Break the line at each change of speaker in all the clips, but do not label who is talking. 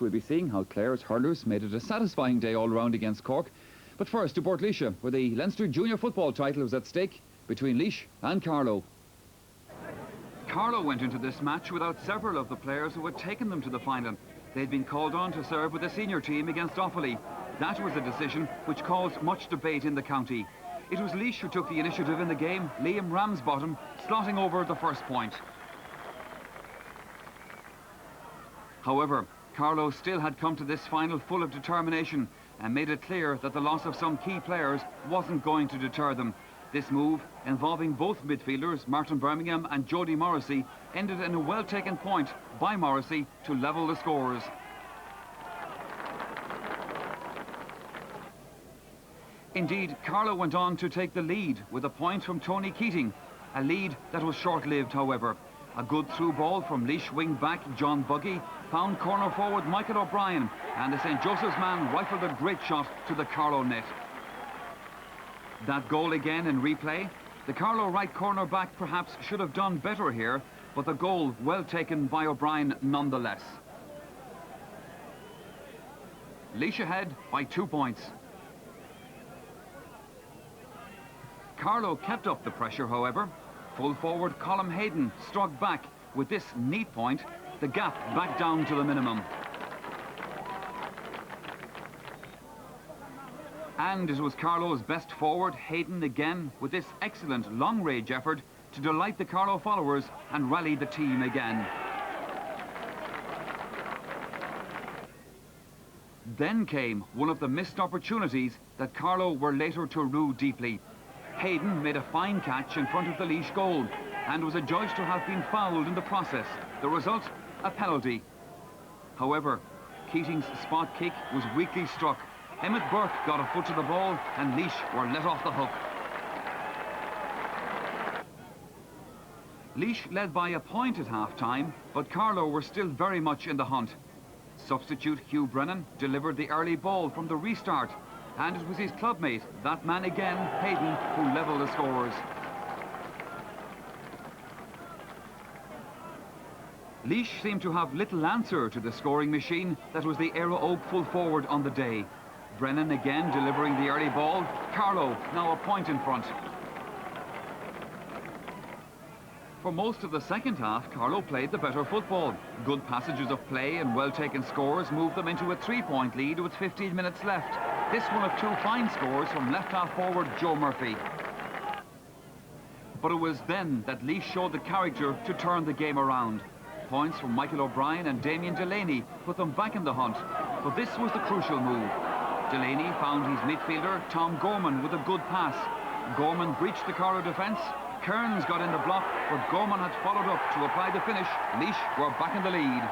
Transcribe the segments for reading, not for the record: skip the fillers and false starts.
We'll be seeing how Clare's hurlers made it a satisfying day all round against Cork. But first to Port Laois, where the Leinster junior football title was at stake between Laois and Carlow. Carlow went into this match without several of the players who had taken them to the final. They'd been called on to serve with the senior team against Offaly. That was a decision which caused much debate in the county. It was Laois who took the initiative in the game, Liam Ramsbottom slotting over the first point. However, Carlow still had come to this final full of determination and made it clear that the loss of some key players wasn't going to deter them. This move, involving both midfielders, Martin Birmingham and Jody Morrissey, ended in a well-taken point by Morrissey to level the scores. Indeed, Carlow went on to take the lead with a point from Tony Keating, a lead that was short-lived, however. A good through ball from Laois wing-back John Buggy found corner forward Michael O'Brien, and the St Joseph's man rifled a great shot to the Carlow net. That goal again in replay. The Carlow right corner back perhaps should have done better here, but the goal well taken by O'Brien nonetheless. Laois ahead by 2 points. Carlow kept up the pressure, however. Full forward Colm Hayden struck back with this neat point, the gap back down to the minimum. And it was Carlow's best forward, Hayden, again with this excellent long-range effort to delight the Carlow followers and rally the team again. Then came one of the missed opportunities that Carlow were later to rue deeply. Hayden made a fine catch in front of the Laois goal and was adjudged to have been fouled in the process. The result, a penalty. However, Keating's spot kick was weakly struck. Emmett Burke got a foot to the ball and Laois were let off the hook. Laois led by a point at half-time, but Carlow were still very much in the hunt. Substitute Hugh Brennan delivered the early ball from the restart, and it was his clubmate, that man again, Hayden, who levelled the scores. Laois seemed to have little answer to the scoring machine that was the Éire Óg full forward on the day. Brennan again delivering the early ball. Carlow now a point in front. For most of the second half, Carlow played the better football. Good passages of play and well-taken scores moved them into a 3-point lead with 15 minutes left. This one of 2 fine scores from left-half forward Joe Murphy. But it was then that Laois showed the character to turn the game around. Points from Michael O'Brien and Damien Delaney put them back in the hunt. But this was the crucial move. Delaney found his midfielder Tom Gorman with a good pass. Gorman breached the Carlow defence. Kearns got in the block, but Gorman had followed up to apply the finish. Laois were back in the lead.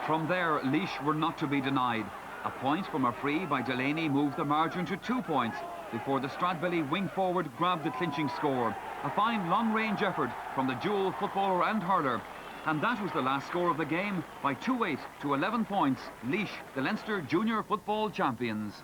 From there, Laois were not to be denied. A point from a free by Delaney moved the margin to 2 points before the Stradbelly wing forward grabbed the clinching score. A fine long-range effort from the dual footballer and hurler. And that was the last score of the game by 2-8 to 11 points. Laois, the Leinster junior football champions.